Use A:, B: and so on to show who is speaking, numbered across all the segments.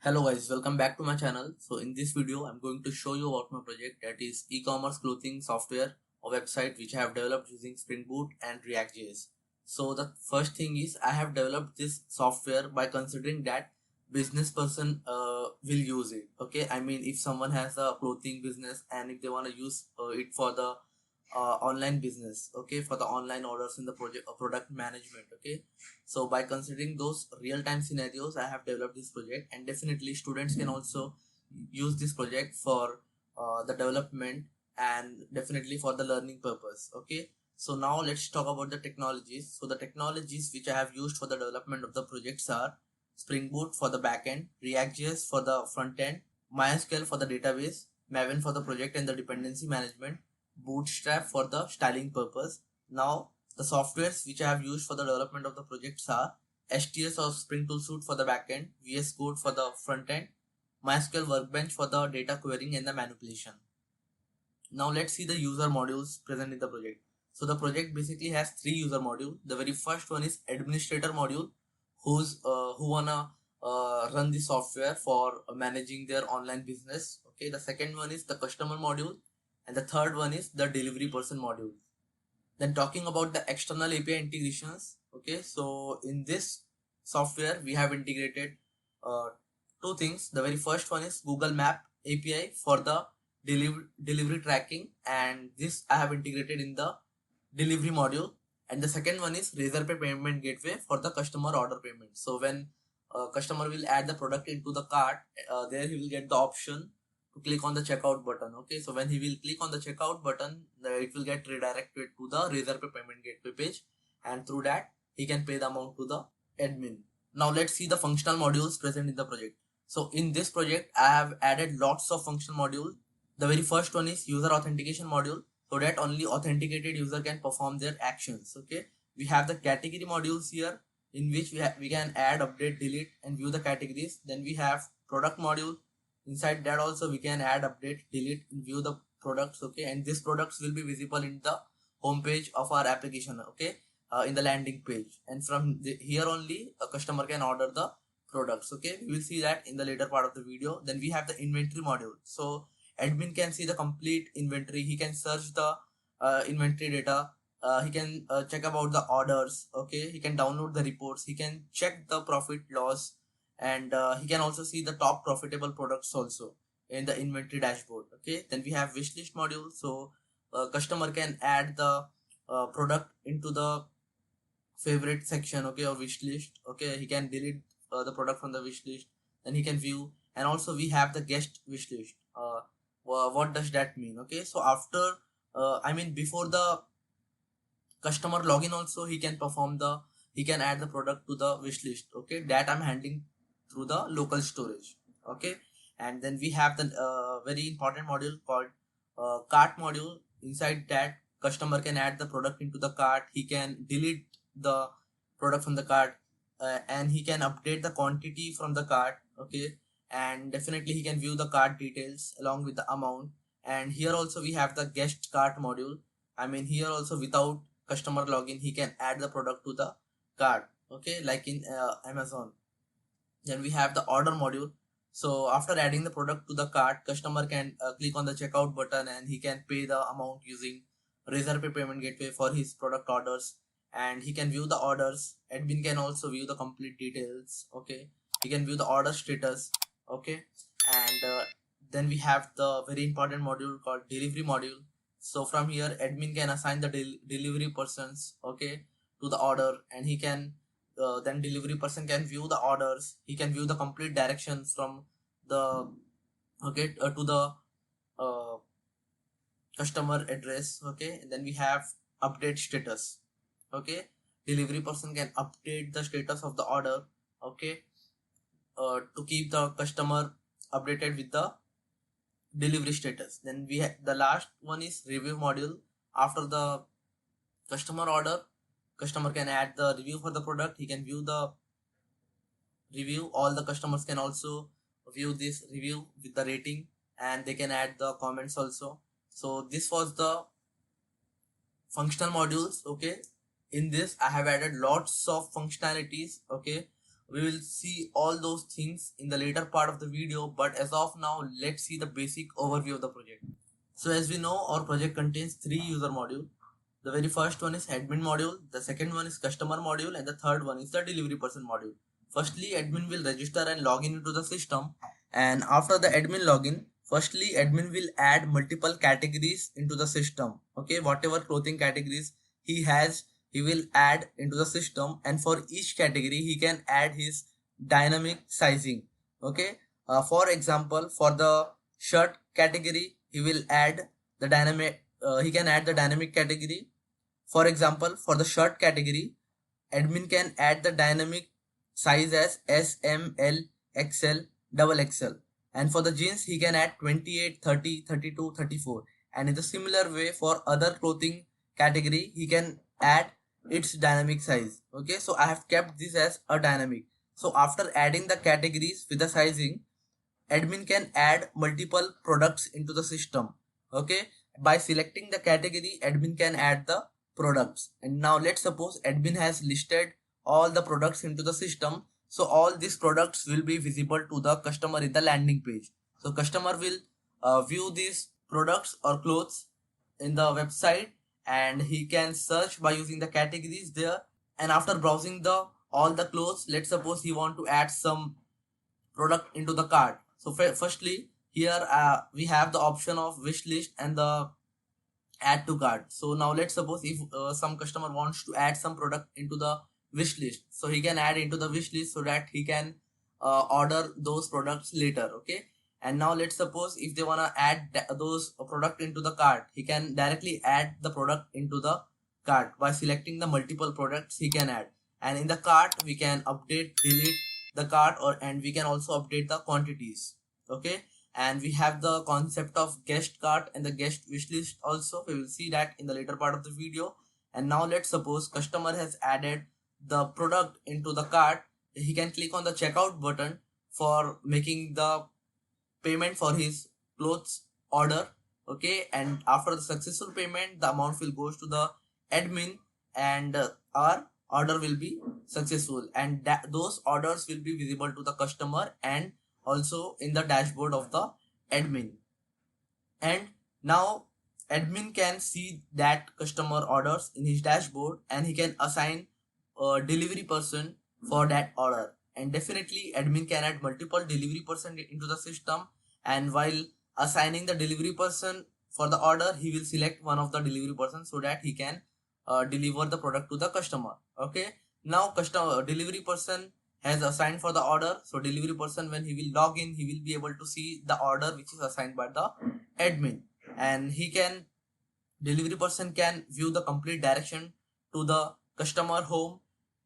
A: Hello guys, welcome back to my channel. So in this video, I'm going to show you about my project, that is e-commerce clothing software or website which I have developed using Spring Boot and React.js. So the first thing is I have developed this software by considering that business person will use it. Okay, I mean if someone has a clothing business and if they want to use it for the online business, okay, for the online orders in the project product management, okay. So by considering those real-time scenarios, I have developed this project, and definitely students can also use this project for the development and definitely for the learning purpose, okay. So now let's talk about the technologies. So the technologies which I have used for the development of the projects are Spring Boot for the backend, React.js for the front end, MySQL for the database, Maven for the project and the dependency management, Bootstrap for the styling purpose. Now the softwares which I have used for the development of the projects are STS or Spring Tool Suite for the backend, VS Code for the front end, MySQL Workbench for the data querying and the manipulation. Now let's see the user modules present in the project. So the project basically has three user modules. The very first one is administrator module, who wanna run the software for managing their online business. Okay, the second one is the customer module, and the third one is the delivery person module. Then talking about the external API integrations, okay, so in this software we have integrated uh, two things. The very first one is Google Map API for the delivery tracking, and this I have integrated in the delivery module. And the second one is Razorpay Payment Gateway for the customer order payment. So when customer will add the product into the cart, there he will get the option to click on the checkout button. Okay, so when he will click on the checkout button, it will get redirected to the Razorpay Payment Gateway page, and through that he can pay the amount to the admin. Now let's see the functional modules present in the project. So in this project I have added lots of functional modules. The very first one is user authentication module, so that only authenticated user can perform their actions. Okay, we have the category modules here, in which we can add, update, delete and view the categories. Then we have product module. Inside that also we can add, update, delete and view the products. Okay, and these products will be visible in the home page of our application. Okay, in the landing page, and from here only a customer can order the products. Okay, we will see that in the later part of the video. Then we have the inventory module. So admin can see the complete inventory. He can search the inventory data. He can check about the orders. Okay, he can download the reports. He can check the profit loss, and he can also see the top profitable products also in the inventory dashboard. Okay, then we have wishlist module. So customer can add the product into the favorite section, okay, or wish list. Okay, he can delete the product from the wish list, then he can view. And also we have the guest wish list. What does that mean? Okay, so after I mean before the customer login also, he can add the product to the wish list. Okay, that I'm handling through the local storage. Okay, and then we have the very important module called cart module. Inside that, customer can add the product into the cart. He can delete the product from the cart, and he can update the quantity from the cart. Okay, and definitely he can view the cart details along with the amount. And here also we have the guest cart module. I mean here also, without customer login, he can add the product to the cart. Okay, like in Amazon. Then we have the order module. So after adding the product to the cart, customer can click on the checkout button and he can pay the amount using Razorpay Payment Gateway for his product orders, and he can view the orders. Admin can also view the complete details. Okay, he can view the order status. Okay, and then we have the very important module called delivery module. So from here, admin can assign the delivery persons, okay, to the order, and he can then delivery person can view the orders. He can view the complete directions from the to the uh, customer address. Okay, and then we have update status. Okay, delivery person can update the status of the order. Okay, to keep the customer updated with the delivery status. Then we have the last one is review module. After the customer order, customer can add the review for the product. He can view the review. All the customers can also view this review with the rating, and they can add the comments also. So this was the functional modules. Okay, in this I have added lots of functionalities. Okay, We will see all those things in the later part of the video, but as of now, let's see the basic overview of the project. So as we know, our project contains 3 user modules. The very first one is admin module, the second one is customer module, and the third one is the delivery person module. Firstly, admin will register and log in into the system, and after the admin login, firstly admin will add multiple categories into the system. Okay, whatever clothing categories he has, he will add into the system, and for each category he can add his dynamic sizing. Okay, for example, for the shirt category, he will add the dynamic. He can add the dynamic category. For example, for the shirt category, admin can add the dynamic size as S, M, L, XL, double XL. And for the jeans, he can add 28, 30, 32, 34. And in the similar way, for other clothing category, he can add its dynamic size. Okay, so I have kept this as a dynamic. So after adding the categories with the sizing, admin can add multiple products into the system. Okay, by selecting the category, admin can add the products. And now let's suppose admin has listed all the products into the system, so all these products will be visible to the customer in the landing page. So customer will view these products or clothes in the website, and he can search by using the categories there. And after browsing the all the clothes, let's suppose he want to add some product into the cart. So firstly, here we have the option of wish list and the add to cart. So now let's suppose if some customer wants to add some product into the wish list, so he can add into the wish list so that he can order those products later. Okay, and now let's suppose if they want to add those product into the cart, he can directly add the product into the cart by selecting the multiple products he can add. And in the cart we can update, delete the cart, or and we can also update the quantities. Okay, and we have the concept of guest cart and the guest wish list also. We will see that in the later part of the video. And now let's suppose customer has added the product into the cart. He can click on the checkout button for making the payment for his clothes order. Okay, and after the successful payment, the amount will goes to the admin, and our order will be successful, and those orders will be visible to the customer and also in the dashboard of the admin. And now admin can see that customer orders in his dashboard, and he can assign a delivery person for that order. And definitely admin can add multiple delivery person into the system, and while assigning the delivery person for the order, he will select one of the delivery person so that he can deliver the product to the customer. Okay, now customer delivery person has assigned for the order, so delivery person, when he will log in, he will be able to see the order which is assigned by the admin. And delivery person can view the complete direction to the customer home,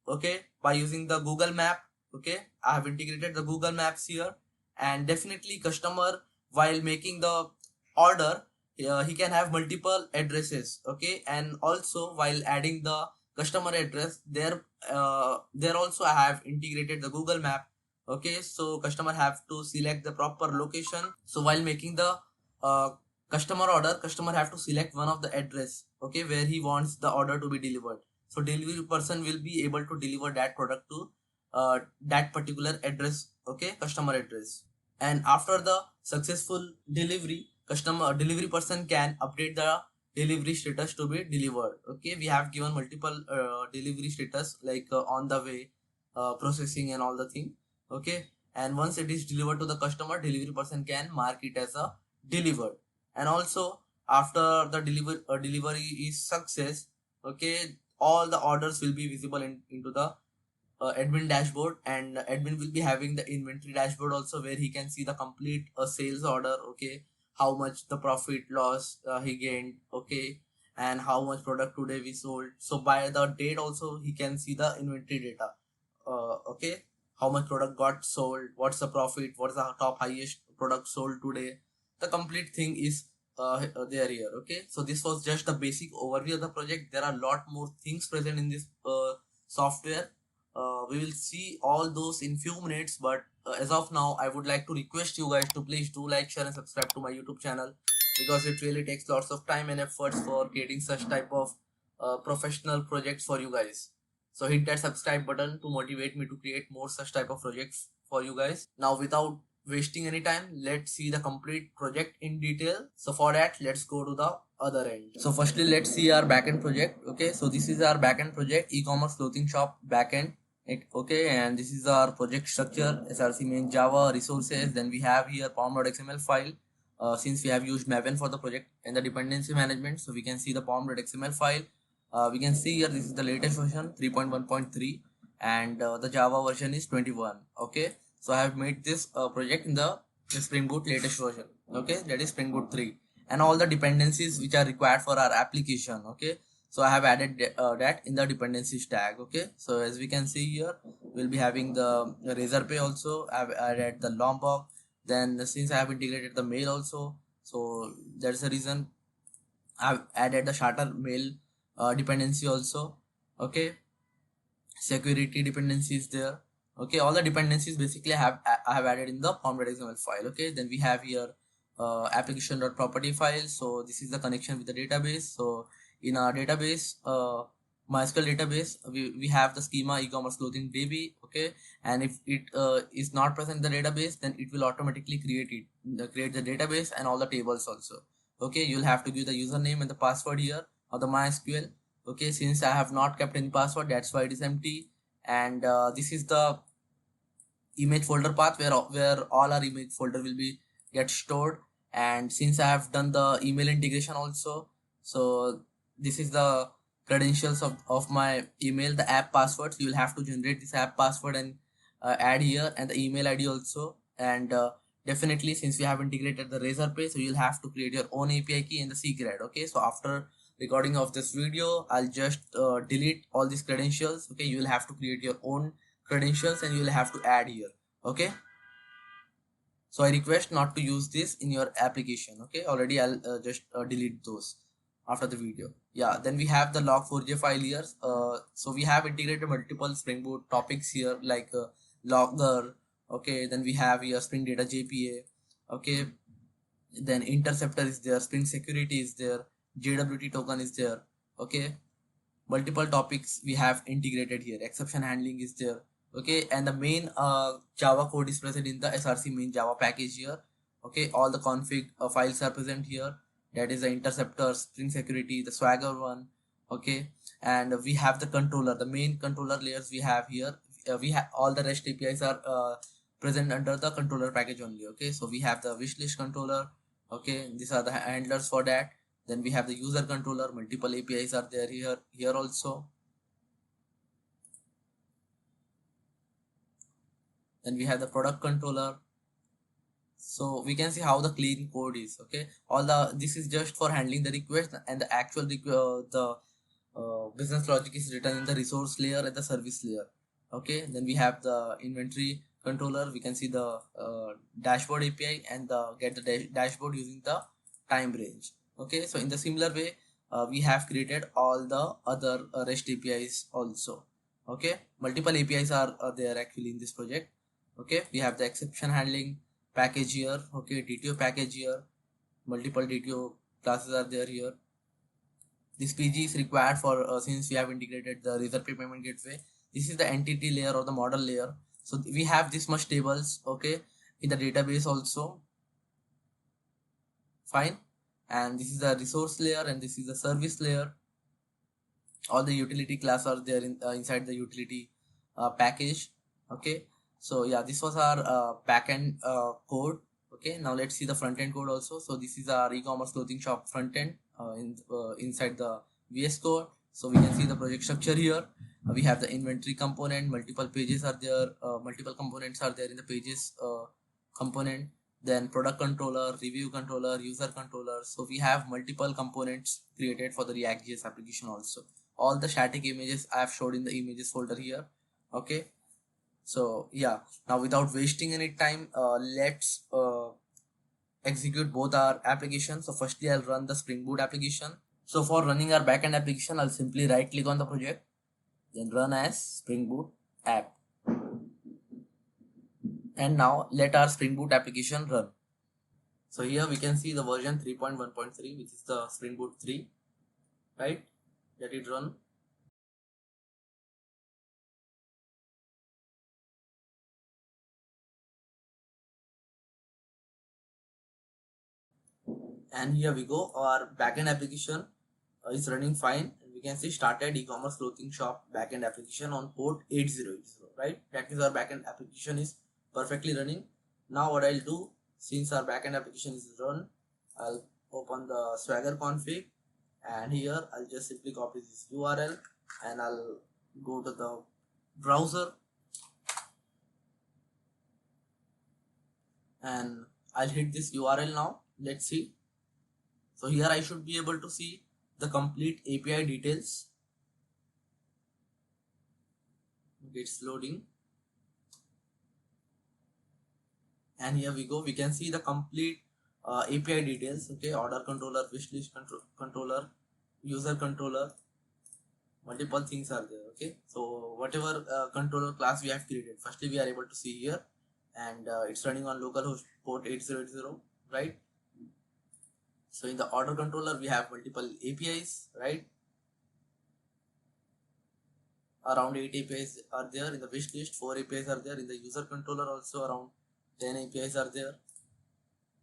A: okay, by using the Google map. Okay, I have integrated the Google maps here. And definitely customer, while making the order, he can have multiple addresses. Okay, and also while adding the customer address there, there also I have integrated the Google map. Okay, so customer have to select the proper location. So while making the customer order, customer have to select one of the address, okay, where he wants the order to be delivered. So delivery person will be able to deliver that product to that particular address, okay, customer address. And after the successful delivery, delivery person can update the delivery status to be delivered. Okay, we have given multiple delivery status like on the way, processing, and all the thing. Okay, and once it is delivered to the customer, delivery person can mark it as a delivered. And also after the delivery is success, okay, all the orders will be visible into the admin dashboard, and admin will be having the inventory dashboard also, where he can see the complete sales order. Okay, how much the profit loss he gained. Okay, and how much product today we sold. So by the date also he can see the inventory data. Okay, how much product got sold, what's the profit, what's the top highest product sold today. The complete thing is there here. Okay, so this was just the basic overview of the project. There are a lot more things present in this software. We will see all those in few minutes, but as of now I would like to request you guys to please do like, share, and subscribe to my YouTube channel, because it really takes lots of time and efforts for creating such type of professional projects for you guys. So hit that subscribe button to motivate me to create more such type of projects for you guys. Now without wasting any time, let's see the complete project in detail. So for that, let's go to the other end. So firstly, let's see our backend project. Okay, so this is our backend project, e-commerce clothing shop backend. Okay, and this is our project structure, src main java resources. Then we have here pom.xml file. Since we have used Maven for the project and the dependency management, so we can see the pom.xml file. We can see here this is the latest version 3.1.3 and the java version is 21. Okay, so I have made this project in the Spring Boot latest version. Okay, that is Spring Boot 3, and all the dependencies which are required for our application. Okay, so I have added that in the dependencies tag. Okay, so as we can see here, we'll be having the Razorpay also. I've added the Lombok. Then since I have integrated the mail also, so that's the reason I've added the charter mail dependency also. Okay, security dependency is there. Okay, all the dependencies basically I have added in the pom.xml file. Okay, then we have here application.property file. So this is the connection with the database. So in our database, MySQL database, we have the schema e-commerce clothing baby. Okay, and if it is not present in the database, then it will automatically create the database and all the tables also. Okay, you'll have to give the username and the password here of the MySQL. Okay, since I have not kept any password, that's why it is empty. And this is the image folder path where all our image folder will be get stored. And since I have done the email integration also, so this is the credentials of my email, the app passwords. You will have to generate this app password and add here, and the email ID also. And definitely, since we have integrated the Razorpay, so you'll have to create your own API key and the secret. Okay, so after recording of this video, I'll just delete all these credentials. Okay, you will have to create your own credentials and you will have to add here. Okay, so I request not to use this in your application. Okay, already I'll just delete those after the video. Yeah, then we have the log4j file here. So we have integrated multiple Spring Boot topics here, like logger. Okay, then we have here Spring Data JPA. Okay, then interceptor is there, Spring security is there, JWT token is there. Okay, multiple topics we have integrated here, exception handling is there. Okay, and the main java code is present in the src main java package here. Okay, all the config files are present here. That is the interceptor, Spring security, the swagger one. Okay, and we have the controller, the main controller layers we have here. We have all the REST APIs are present under the controller package only. Okay, so we have the wishlist controller. Okay, these are the handlers for that. Then we have the user controller, multiple APIs are there here also. Then we have the product controller. So we can see how the clean code is. Okay, this is just for handling the request, and the actual business logic is written in the resource layer and the service layer. Okay, then we have the inventory controller. We can see the dashboard API and get the dashboard using the time range. Okay, so in the similar way, we have created all the other REST APIs also. Okay, multiple APIs are there actually in this project. Okay, we have the exception handling package here. Okay, DTO package here, multiple DTO classes are there here. This PG is required for since we have integrated the Razorpay Payment Gateway. This is the entity layer or the model layer. So we have this much tables. Okay, in the database also. Fine. And this is the resource layer and this is the service layer. All the utility class are there inside the utility package. Okay, so yeah, this was our backend code. Okay, now let's see the front end code also. So this is our e-commerce clothing shop front end inside the VS Code. So we can see the project structure here. We have the inventory component, multiple pages are there, multiple components are there in the pages component. Then product controller, review controller, user controller. So we have multiple components created for the React.js application also. All the static images I have showed in the images folder here. Okay, so yeah, now without wasting any time, let's execute both our applications. So firstly, I'll run the Spring Boot application. So for running our backend application, I'll simply right click on the project, then run as Spring Boot app. And now let our Spring Boot application run. So here we can see the version 3.1.3, which is the Spring Boot 3, right? Let it run. And here we go, our backend application is running fine. We can see started e-commerce clothing shop backend application on port 8080, right? That is our backend application is perfectly running. Now what I'll do, since our backend application is run, I'll open the Swagger config, and here I'll just simply copy this URL and I'll go to the browser and I'll hit this URL now. Let's see. So here I should be able to see the complete API details. It's loading. And here we go. We can see the complete API details. Okay, order controller, wishlist controller, user controller, multiple things are there. Okay, so whatever controller class we have created, firstly we are able to see here, and it's running on localhost port 8080, right? So in the order controller we have multiple APIs, right? Around 8 APIs are there. In the wish list 4 APIs are there. In the user controller also around 10 APIs are there.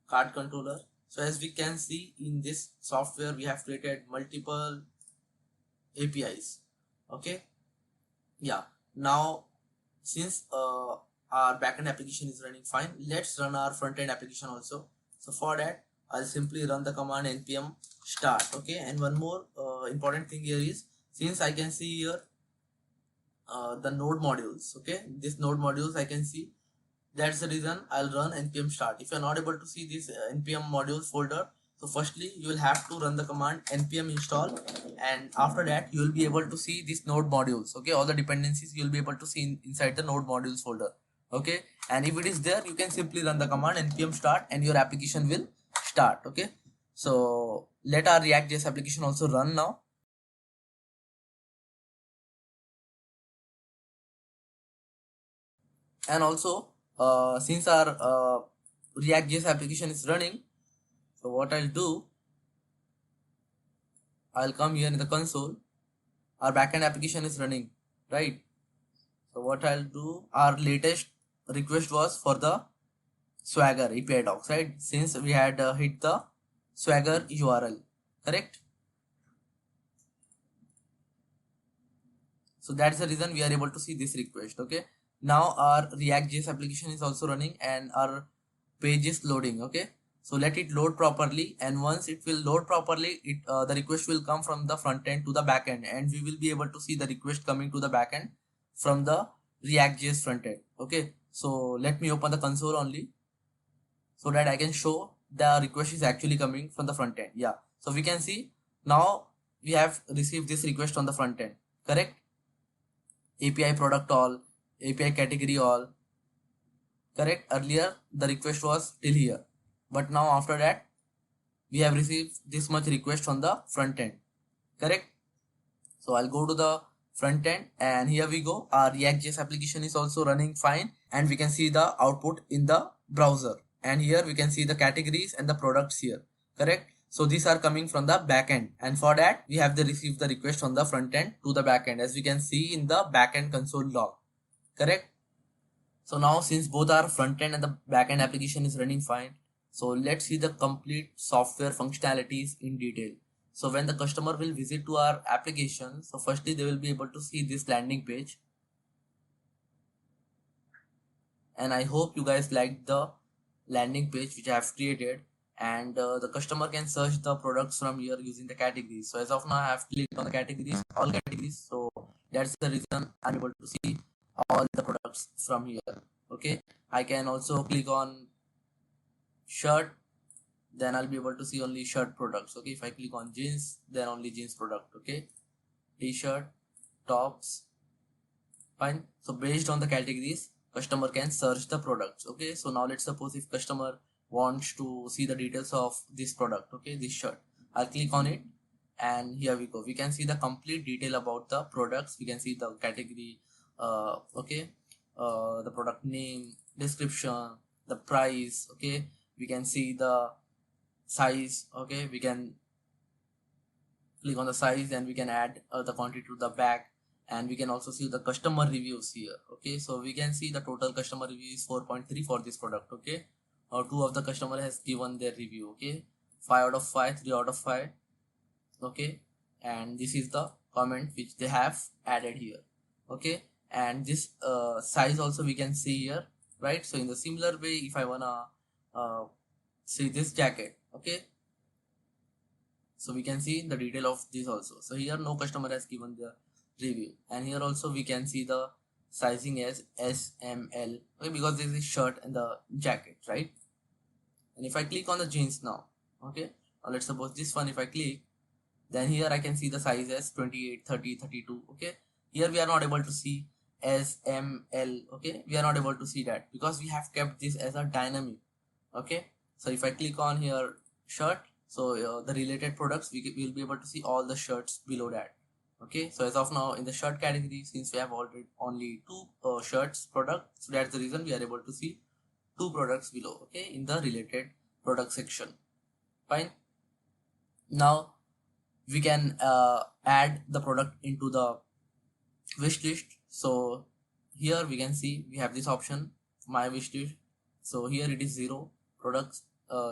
A: Card controller. So as we can see in this software we have created multiple APIs. Okay, yeah. Now since our backend application is running fine, let's run our front-end application also. So for that I'll simply run the command npm start. Okay, and one more important thing here is, since I can see here the node modules, okay, this node modules I can see, that's the reason I'll run npm start. If you're not able to see this npm modules folder, so firstly you will have to run the command npm install, and after that you will be able to see this node modules. Okay, all the dependencies you will be able to see inside the node modules folder. Okay, and if it is there, you can simply run the command npm start and your application will start. Okay, so let our React.js application also run now. And also since our React.js application is running, so what I'll do, I'll come here in the console. Our backend application is running, right? So what I'll do, our latest request was for the Swagger API docs, right? Since we had hit the Swagger URL, correct? So that's the reason we are able to see this request. Okay, now our React.js application is also running and our page is loading. Okay, so let it load properly, and once it will load properly, the request will come from the front end to the back end, and we will be able to see the request coming to the back end from the React.js front end. Okay, so let me open the console only so that I can show the request is actually coming from the front end. Yeah, so we can see now we have received this request on the front end, correct? API product all, API category all, correct? Earlier the request was till here, but now after that we have received this much request on the front end, correct? So I'll go to the front end, and here we go. Our React.js application is also running fine, and we can see the output in the browser, and here we can see the categories and the products here, correct? So these are coming from the backend, and for that we have received the request on the front end to the backend, as we can see in the backend console log, correct? So now since both our front end and the backend application is running fine, so let's see the complete software functionalities in detail. So when the customer will visit to our application, so firstly they will be able to see this landing page, and I hope you guys liked the landing page which I have created, and the customer can search the products from here using the categories. So as of now I have clicked on the categories, all categories, so that's the reason I'm able to see all the products from here. Okay, I can also click on shirt, then I'll be able to see only shirt products. Okay, if I click on jeans, then only jeans product. Okay, t-shirt, tops, fine. So based on the categories, customer can search the products. Okay, so now let's suppose if customer wants to see the details of this product, okay, this shirt, I'll click on it, and here we go. We can see the complete detail about the products. We can see the category, okay, the product name, description, the price. Okay, we can see the size. Okay, we can click on the size and we can add the quantity to the bag, and we can also see the customer reviews here. Okay, so we can see the total customer review is 4.3 for this product. Okay, or two of the customer has given their review. Okay, 5 out of 5, 3 out of 5. Okay, and this is the comment which they have added here. Okay, and this size also we can see here, right? So in the similar way, if I wanna see this jacket, okay, so we can see the detail of this also. So here no customer has given the review, and here also we can see the sizing as S, M, L, okay, because this is shirt and the jacket, right? And if I click on the jeans now, okay, let's suppose this one, if I click, then here I can see the size as 28, 30, 32. Okay, here we are not able to see S, M, L. Okay, we are not able to see that because we have kept this as a dynamic. Okay, so if I click on here shirt, so the related products, we will be able to see all the shirts below that. Okay, so as of now in the shirt category, since we have already only two shirts product, so that's the reason we are able to see two products below, okay, in the related product section. Fine. Now we can add the product into the wish list. So here we can see we have this option, my wish list. So here it is 0 products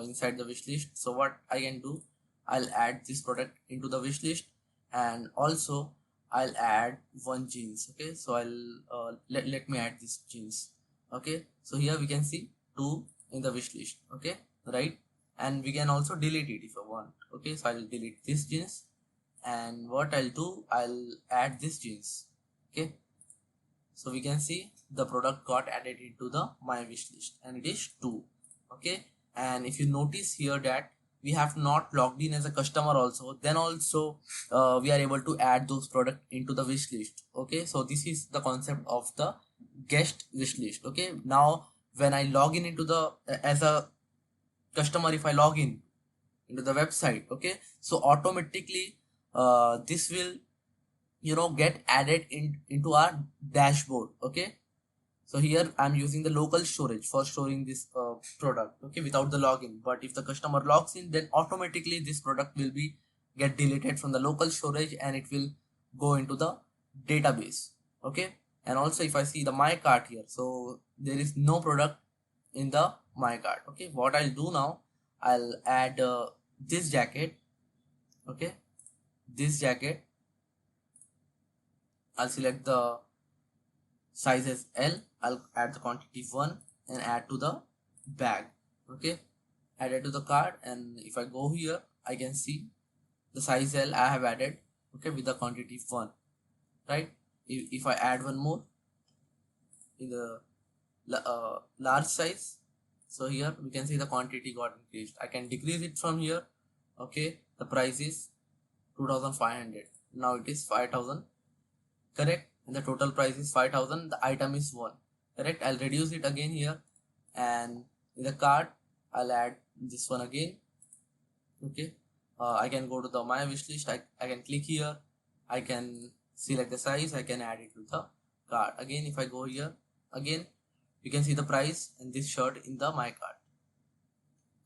A: inside the wish list. So what I can do, I'll add this product into the wish list, and also I'll add one jeans. Okay, so I'll let me add this jeans. Okay, so here we can see 2 in the wish list. Okay, right, and we can also delete it if I want. Okay, so I'll delete this jeans, and what I'll do, I'll add this jeans. Okay, so we can see the product got added into the my wish list, and it is 2. Okay, and if you notice here that we have not logged in as a customer also, then also we are able to add those products into the wish list. Okay, so this is the concept of the guest wish list. Okay, now when I log in into the as a customer, if I log in into the website, okay, so automatically this will get added into our dashboard. Okay, so here I'm using the local storage for storing this product, okay, without the login. But if the customer logs in, then automatically this product will be get deleted from the local storage and it will go into the database. Okay, and also if I see the my cart here, so there is no product in the my cart. Okay, what I'll do now, I'll add this jacket. Okay, this jacket, I'll select the size as L, I'll add the quantity 1 and add to the bag. Okay, added to the cart, and if I go here, I can see the size L I have added, okay, with the quantity 1, right? If I add one more in the large size, so here we can see the quantity got increased. I can decrease it from here. Okay, the price is 2500, now it is 5000, correct, and the total price is 5000, the item is 1, correct. I'll reduce it again here, and in the cart I'll add this one again. Okay, I can go to the my wish list, I can click here, I can select the size, I can add it to the cart. Again, if I go here, again you can see the price and this shirt in the my cart,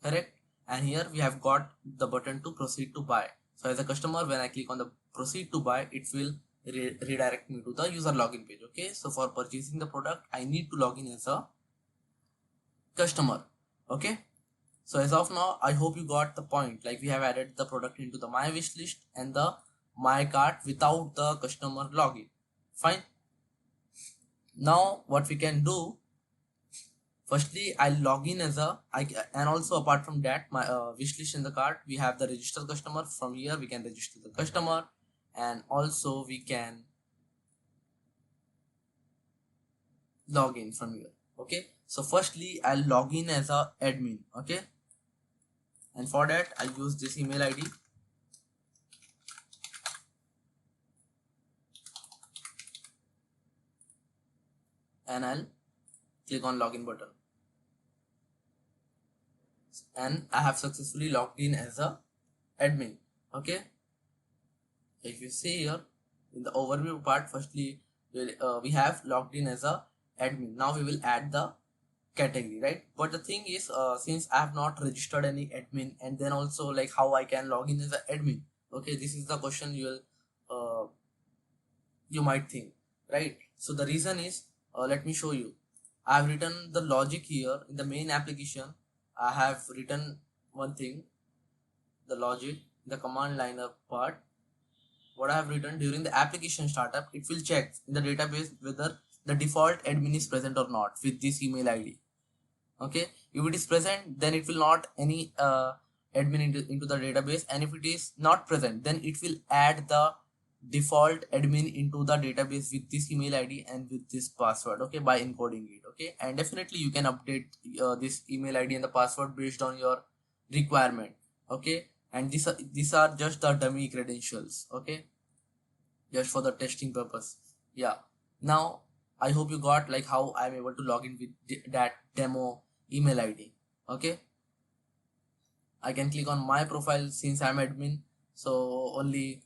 A: correct. And here we have got the button to proceed to buy. So as a customer, when I click on the proceed to buy, it will redirect me to the user login page. Okay, so for purchasing the product, I need to log in as a customer. Okay, so as of now, I hope you got the point. Like, we have added the product into the my wish list and the my cart without the customer login. Fine. Now what we can do, firstly I'll log in as and also apart from that, my wish list in the cart, we have the register customer. From here we can register the customer, and also we can log in from here. Okay, so firstly I'll log in as a admin. Okay, and for that I'll use this email ID, and I'll click on login button, and I have successfully logged in as a admin. Okay, if you see here in the overview part, firstly we have logged in as a admin. Now we will add the category, right? But the thing is, since I have not registered any admin, and then also like how I can log in as an admin. Okay, this is the question you might think, right? So the reason is, let me show you. I have written the logic here in the main application. I have written one thing. the logic, the command liner part, what I have written, during the application startup, it will check in the database whether the default admin is present or not with this email ID. Okay, if it is present, then it will not any admin into the database, and if it is not present, then it will add the default admin into the database with this email ID and with this password, okay, by encoding it. Okay, and definitely you can update this email ID and the password based on your requirement. Okay, and these are just the dummy credentials, okay, just for the testing purpose. Yeah, now I hope you got like how I'm able to log in with that demo email ID. Okay, I can click on my profile since I'm admin, so only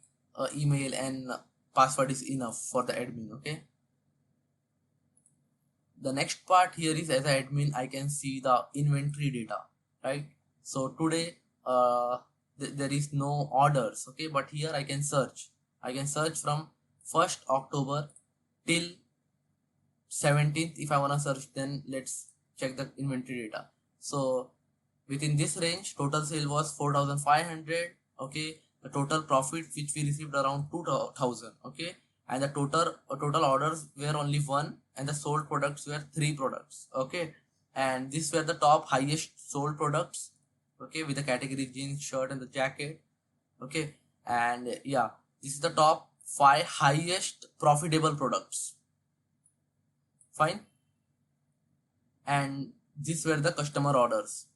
A: email and password is enough for the admin. Okay, the next part here is, as an admin I can see the inventory data, right? So today there is no orders, okay, but here I can search from 1st October till 17th. If I want to search, then let's check the inventory data. So within this range, total sale was 4,500. Okay, the total profit which we received around 2,000. Okay, and the total orders were only 1, and the sold products were 3 products. Okay, and these were the top highest sold products. Okay, with the category jeans, shirt, and the jacket. Okay, and yeah, this is the top 5 highest profitable products. Fine, and these were the customer orders.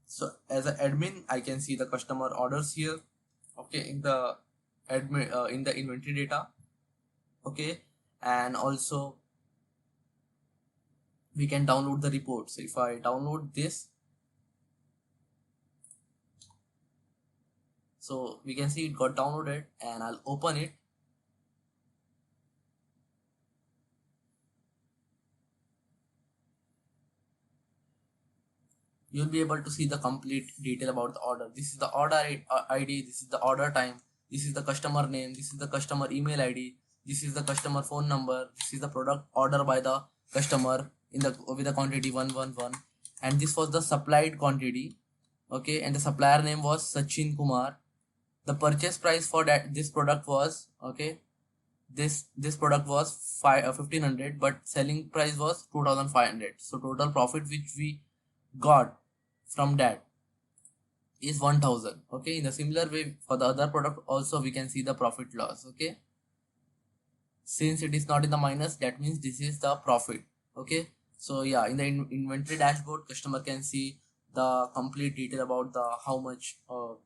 A: So as an admin, I can see the customer orders here. Okay, in the admin in the inventory data. Okay, and also we can download the report. So if I download this, so we can see it got downloaded, and I'll open it. You'll be able to see the complete detail about the order. This is the order ID, this is the order time, this is the customer name, this is the customer email ID, this is the customer phone number, this is the product order by the customer in the with the quantity 111, and this was the supplied quantity. Okay, and the supplier name was Sachin Kumar. The purchase price for this product was, okay, this product was 1500, but selling price was 2500. So total profit which we got from that is 1000. Okay, in a similar way for the other product also we can see the profit loss. Okay, since it is not in the minus, that means this is the profit. Okay, so yeah, in the inventory dashboard, customer can see the complete detail about the how much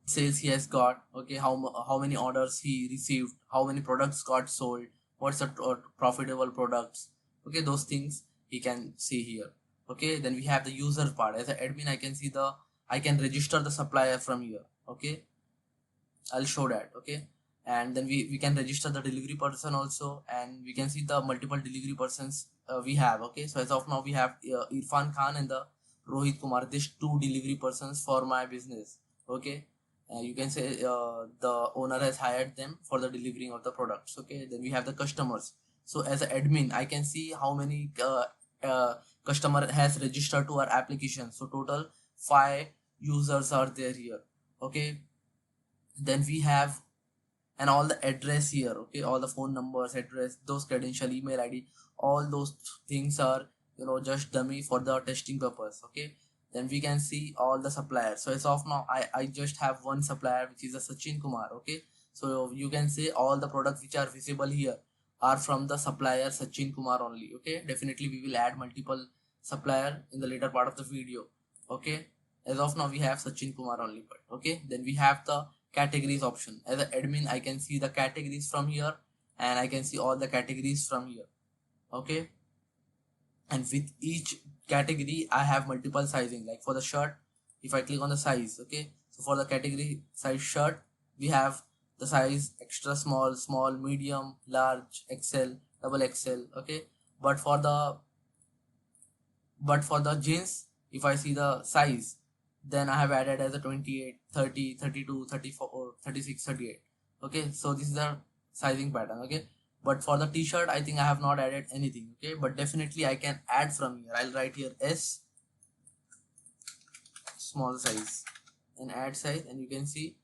A: sales he has got. Okay, how many orders he received, how many products got sold, what's the profitable products. Okay, those things he can see here. Okay, then we have the user part. As an admin, I can register the supplier from here. Okay, I'll show that. Okay, and then we can register the delivery person also, and we can see the multiple delivery persons we have. Okay, so as of now we have Irfan Khan and the Rohit Kumar, these 2 delivery persons for my business. Okay, you can say the owner has hired them for the delivering of the products. Okay, then we have the customers. So as an admin, I can see how many customer has registered to our application. So total 5 users are there here. Okay, then we have, and all the address here. Okay, all the phone numbers, address, those credential, email ID, all those things are just dummy for the testing purpose. Okay, then we can see all the suppliers. So as of now I just have one supplier, which is a Sachin Kumar. Okay, so you can say all the products which are visible here are from the supplier Sachin Kumar only. Okay, definitely we will add multiple supplier in the later part of the video. Okay, as of now we have Sachin Kumar only. But okay, then we have the categories option. As an admin, I can see the categories from here, and I can see all the categories from here. Okay, and with each category I have multiple sizing. Like for the shirt, if I click on the size, okay, so for the category size shirt, we have the size extra small, small, medium, large, XL, double XL. Okay, but for the jeans, if I see the size, then I have added as a 28, 30, 32, 34, 36, 38. Okay, so this is the sizing pattern. Okay, but for the t-shirt, I think I have not added anything. Okay, but definitely I can add from here. I'll write here S small size and add size, and you can see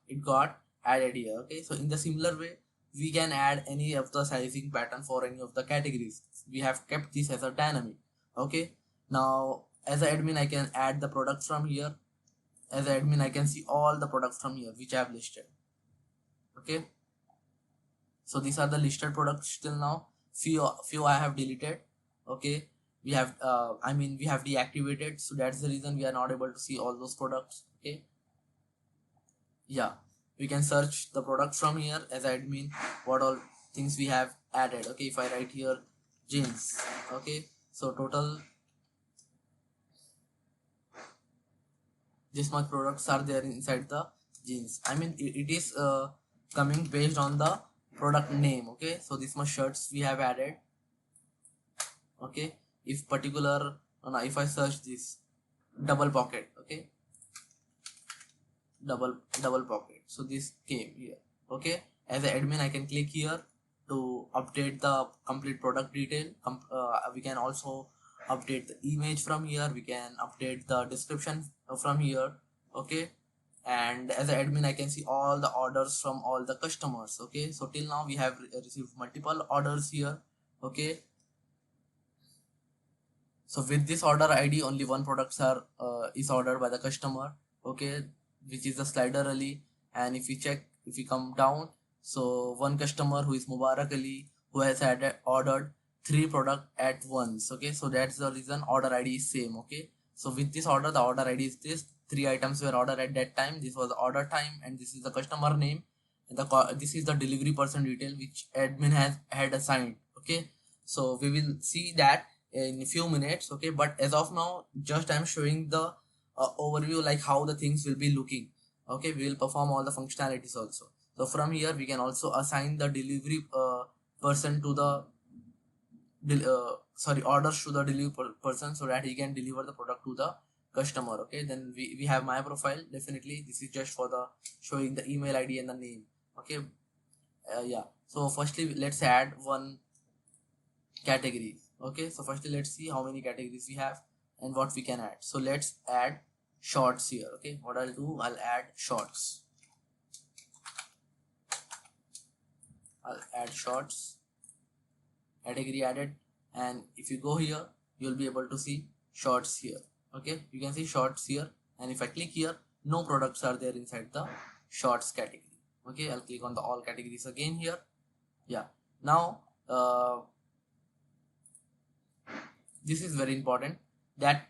A: it got added here. Okay, so in the similar way we can add any of the sizing pattern for any of the categories. We have kept this as a dynamic. Okay, now as an admin I can add the products from here. As an admin I can see all the products from here which I have listed. Okay, so these are the listed products till now. Few I have deleted. Okay, we have we have deactivated, so that's the reason we are not able to see all those products. Okay, yeah, we can search the products from here as admin what all things we have added. Okay, if I write here jeans, okay, so total this much products are there inside the jeans. It is coming based on the product name. Okay, so this much shirts we have added. Okay, if particular if I search this double pocket, okay, double pocket, so this came here. Okay, as an admin I can click here to update the complete product detail. We can also update the image from here, we can update the description from here. Okay, and as an admin I can see all the orders from all the customers. Okay, so till now we have received multiple orders here. Okay, so with this order ID only one products are is ordered by the customer. Okay, which is the slider Ali. And if we come down, so one customer who is Mubarak Ali, who has ordered 3 product at once. Okay, so that's the reason order ID is same. Okay, so with this order the order ID is this, 3 items were ordered at that time, this was the order time, and this is the customer name, and this is the delivery person detail which admin had assigned. Okay, so we will see that in a few minutes. Okay, but as of now just I'm showing the overview like how the things will be looking. Okay, we will perform all the functionalities also. So from here we can also assign the delivery person to the orders to the delivery person, so that he can deliver the product to the customer. Okay, then we have my profile. Definitely this is just for the showing the email ID and the name. Okay, yeah, so firstly let's add one category. Okay, so firstly let's see how many categories we have and what we can add. So let's add shorts here. Okay, what I'll do, I'll add shorts. I'll add shorts, category added, and if you go here you'll be able to see shorts here. Okay, you can see shorts here, and if I click here no products are there inside the shorts category. Okay, I'll click on the all categories again here. Yeah, now this is very important that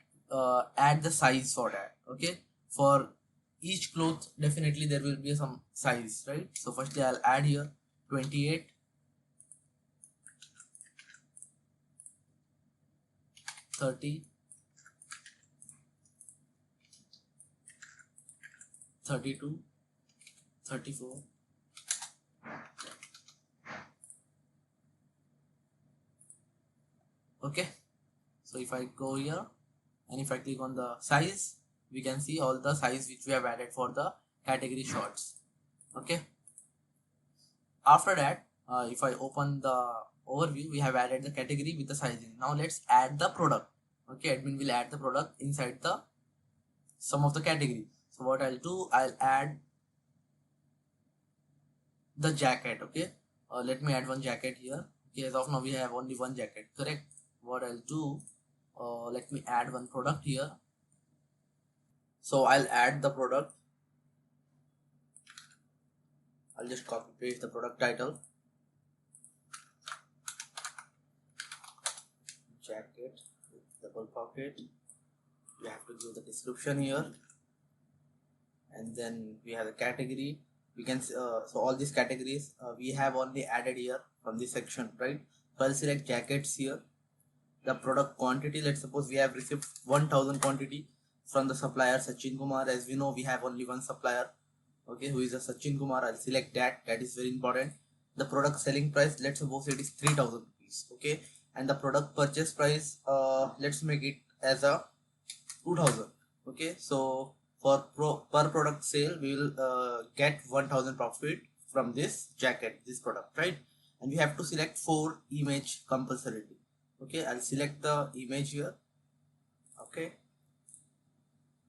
A: add the size for that. Okay, for each cloth definitely there will be some size, right? So firstly I'll add here 28, 30, 32, 34, okay. So if I go here and if I click on the size, we can see all the size which we have added for the category shorts. Okay, after that if I open the overview, we have added the category with the sizing. Now let's add the product. Okay, admin will add the product inside the some of the category. So what I'll do, I'll add the jacket. Okay, let me add one jacket here. Okay, as of now we have only one jacket, correct? What I'll do, let me add one product here. So I'll add the product. I'll just copy paste the product title, jacket with double pocket. We have to give the description here, and then we have the category. We can so all these categories we have only added here from this section, right? So I'll select jackets here. The product quantity, let's suppose we have received 1000 quantity from the supplier Sachin Kumar. As we know we have only one supplier, okay, who is a Sachin Kumar. I'll select that is very important. The product selling price, let's suppose it is 3000 rupees. Okay, and the product purchase price, let's make it as a 2000. Okay, so for per product sale we will get 1000 profit from this jacket, this product, right? And we have to select 4 image compulsorily. Okay, I'll select the image here. Okay,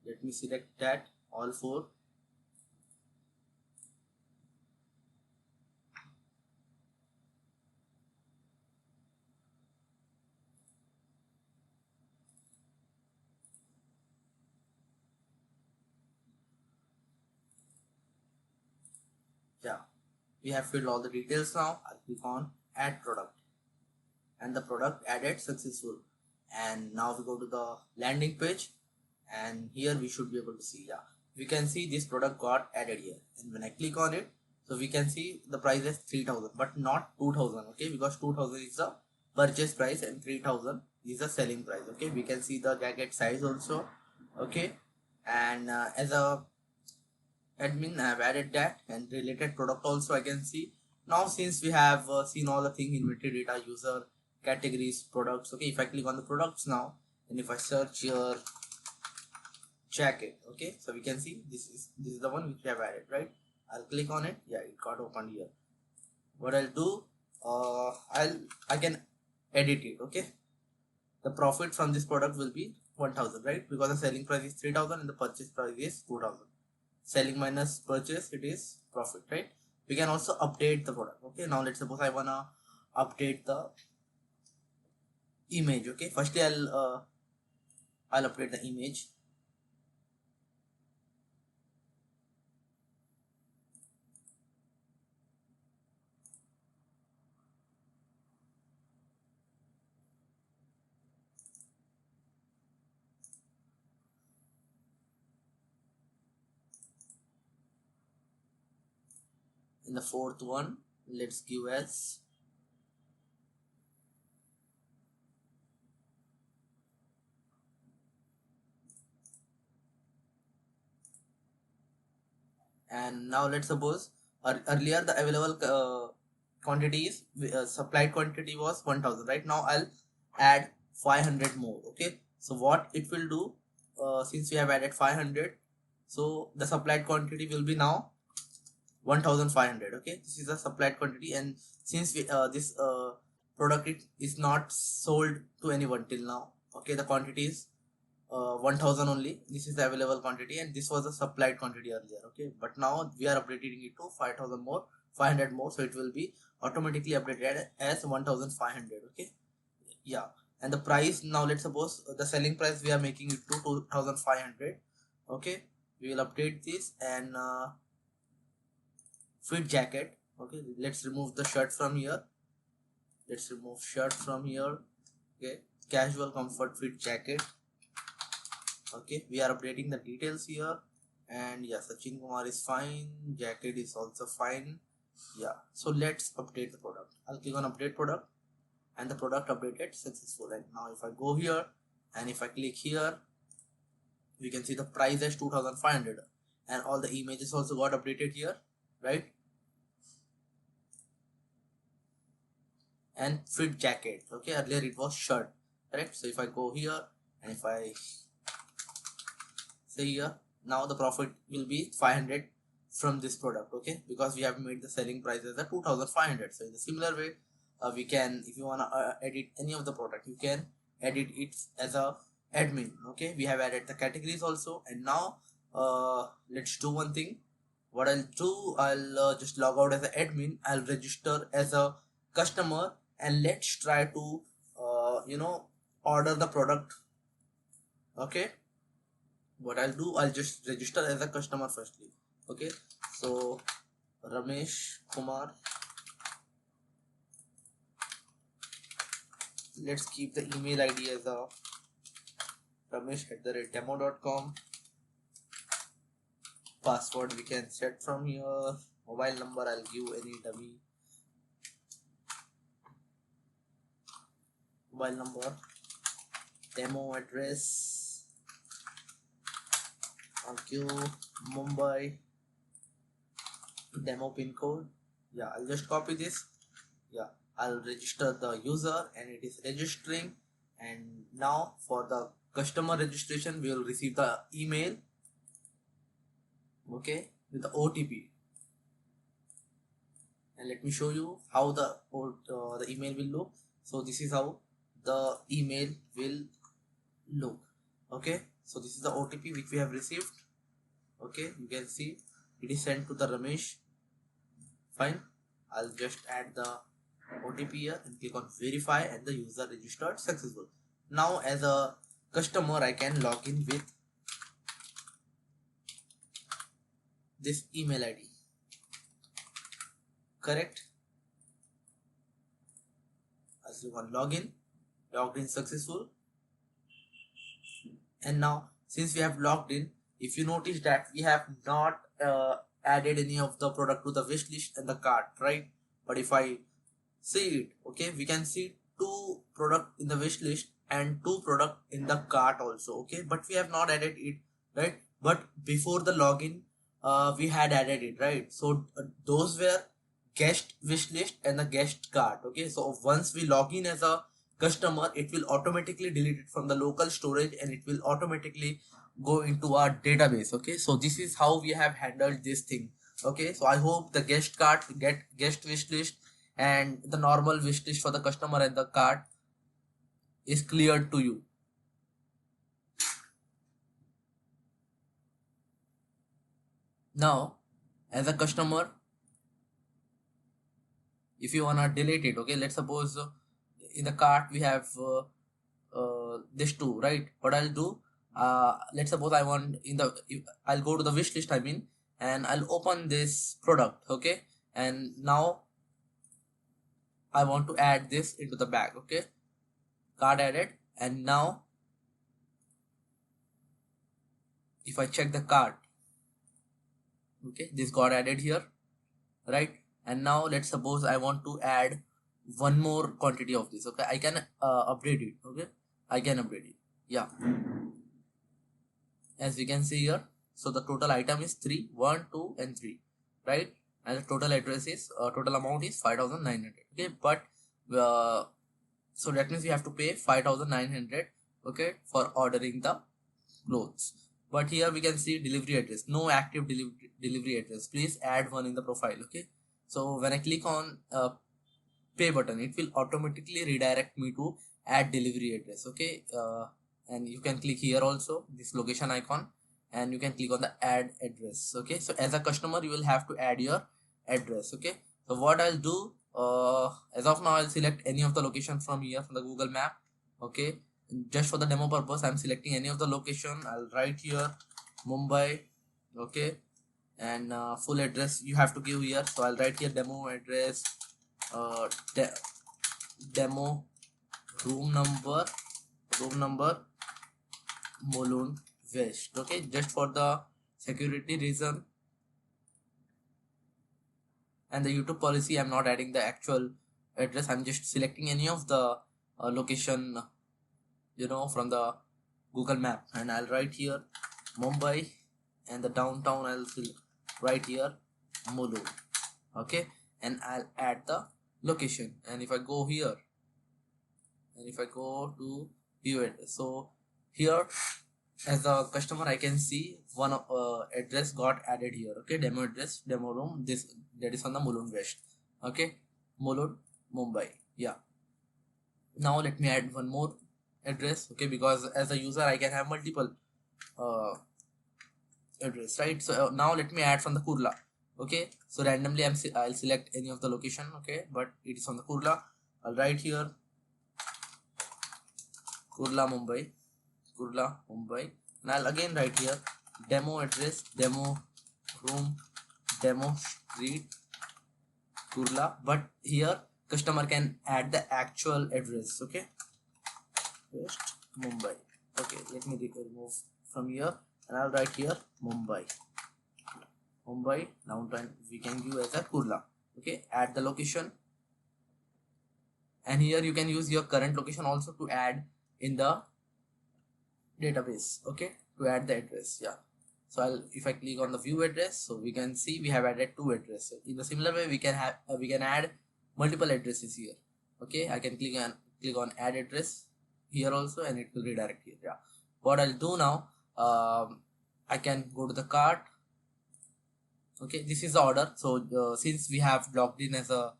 A: let me select that all 4. Yeah, we have filled all the details now. I'll click on add product and the product added successful. And now we go to the landing page, and here we should be able to see, yeah, we can see this product got added here. And when I click on it, so we can see the price is 3000 but not 2000, okay, because 2000 is the purchase price and 3000 is the selling price. Okay, we can see the jacket size also. Okay, and as a admin I have added that, and related product also I can see. Now since we have seen all the thing, inventory data, user, categories, products. Okay, if I click on the products now, and if I search here jacket, okay, so we can see this is the one which we have added, right? I'll click on it. Yeah, it got opened here. What I'll do, I can edit it. Okay, the profit from this product will be 1000, right? Because the selling price is 3000 and the purchase price is 2000. Selling minus purchase, it is profit, right? We can also update the product. Okay, now let's suppose I wanna update the image. Okay, firstly I'll update the image. In the fourth one, let's give as and now let's suppose earlier the available quantity is supplied quantity was 1000, right? Now I'll add 500 more. Okay, so what it will do, since we have added 500, so the supplied quantity will be now 1500. Okay, this is the supplied quantity, and since we this product is not sold to anyone till now. Okay, the quantity is 1000 only. This is the available quantity, and this was the supplied quantity earlier. Okay, but now we are updating it to 5000 more, 500 more, so it will be automatically updated as 1500. Okay, yeah, and the price now, let's suppose the selling price we are making it to 2500. Okay, we will update this, and fit jacket. Okay, let's remove the shirt from here. Let's remove shirt from here. Okay, casual comfort fit jacket. Okay, we are updating the details here, and yeah, Sachin Kumar is fine, jacket is also fine. Yeah, so let's update the product. I'll click on update product, and the product updated successful. And now if I go here and if I click here, we can see the price as 2500, and all the images also got updated here, right? And fit jacket. Okay, earlier it was shirt, correct? So if I go here and if I say here, now the profit will be 500 from this product. Okay, because we have made the selling price as a 2500. So in the similar way, we can, if you want to edit any of the product, you can edit it as a admin. Okay, we have added the categories also, and now let's do one thing. What I'll do, I'll just log out as an admin. I'll register as a customer, and let's try to order the product. Okay, what I'll do, I'll just register as a customer firstly. Okay, so Ramesh Kumar, let's keep the email ID as a ramesh@demo.com. Password we can set from here. Mobile number I'll give any dummy mobile number. Demo address I'll give Mumbai. Demo pin code, yeah, I'll just copy this. Yeah, I'll register the user, and it is registering. And now for the customer registration, we will receive the email, okay, with the OTP. And let me show you how the email will look. So this is how the email will look. Okay, so this is the OTP which we have received. Okay, you can see it is sent to the Ramesh. Fine, I'll just add the OTP here and click on verify, and the user registered successful. Now as a customer, I can log in with this email ID. correct. I'll click on login. Logged in successful. And now since we have logged in, if you notice that we have not added any of the product to the wish list and the cart, right? But if I see it, okay, we can see two product in the wish list and two product in the cart also, okay, but we have not added it, right? But before the login we had added it, right? So those were guest wish list and the guest cart, okay. So once we log in as a customer, it will automatically delete it from the local storage and it will automatically go into our database, okay. So this is how we have handled this thing, okay. So I hope the guest cart, get guest wish list and the normal wish list for the customer and the cart is clear to you. Now as a customer, if you wanna delete it, okay, let's suppose in the cart we have this two, right? What I'll do, let's suppose I want I'll go to the wish list, I mean, and I'll open this product, okay, and now I want to add this into the bag, okay. Card added, and now if I check the cart, okay, this got added here, right? And now let's suppose I want to add one more quantity of this, okay. I can update it, okay. I can update it, yeah, as we can see here. So the total item is 3, 1, 2 and 3, right? And the total address is total amount is 5,900, okay. But so that means we have to pay 5,900, okay, for ordering the clothes. But here we can see delivery address, no active delivery address, please add one in the profile, okay. So when I click on pay button, it will automatically redirect me to add delivery address, okay. And you can click here also, this location icon, and you can click on the add address, okay. So as a customer you will have to add your address, okay. So what I'll do, as of now I'll select any of the location from here, from the Google map, okay. Just for the demo purpose I'm selecting any of the location. I'll write here Mumbai, okay, and full address you have to give here. So I'll write here demo address, demo room number Mulund West, okay, just for the security reason. And the YouTube policy, I'm not adding the actual address, I'm just selecting any of the location, you know, from the Google map, and I'll write here Mumbai, and the downtown I'll write here Mulund, okay, and I'll add the location. And if I go here and if I go to view address, so here as a customer I can see one address got added here, okay, demo address, demo room, this that is on the Mulund West, okay, Mulund, Mumbai, yeah. Now let me add one more address, okay, because as a user I can have multiple address, right? So now let me add from the Kurla, okay. So randomly I'll select any of the location, okay, but it is on the Kurla. I'll write here Kurla, Mumbai, and I'll again write here demo address, demo room, demo street, Kurla, but here customer can add the actual address, okay, West Mumbai, okay. Let me remove from here and I'll write here Mumbai downtown, we can give as a Kurla, okay. Add the location, and here you can use your current location also to add in the database, okay, to add the address, yeah. So if I click on the view address, so we can see we have added two addresses. In the similar way we can add multiple addresses here, okay. I can click on add address here also, and it will redirect here, yeah. What I'll do now, I can go to the cart, okay. This is the order. So since we have logged in as a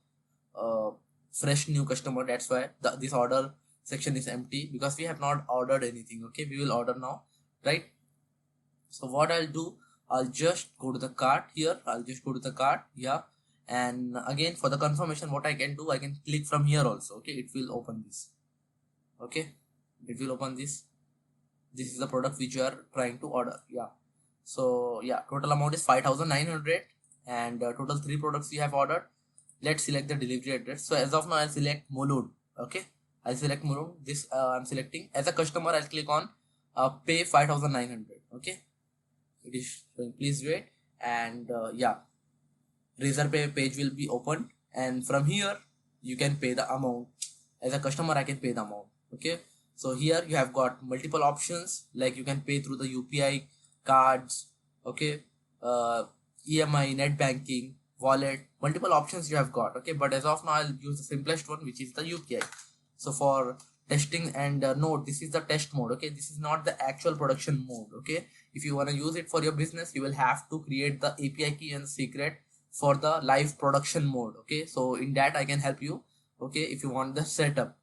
A: fresh new customer, that's why this order section is empty, because we have not ordered anything, okay. We will order now, right? So what I'll do, I'll just go to the cart here, yeah. And again for the confirmation, what I can do, I can click from here also, okay. It will open this, okay, it will open this. This is the product which you are trying to order, yeah. So yeah, total amount is 5,900, and total 3 products we have ordered. let's select the delivery address. So as of now I'll select Mulud. Okay, I'll select Mulud. This I'm selecting as a customer. I'll click on pay 5,900. Okay, it is showing, please wait. And yeah, Razorpay page will be opened, and from here you can pay the amount. As a customer I can pay the amount. Okay, so here you have got multiple options, like you can pay through the UPI, cards, okay, EMI, net banking, wallet, multiple options you have got. Okay, but as of now I'll use the simplest one, which is the UPI. So for testing and note, this is the test mode. Okay, this is not the actual production mode. Okay, if you want to use it for your business, you will have to create the API key and secret for the live production mode. Okay, so in that I can help you. Okay, if you want the setup,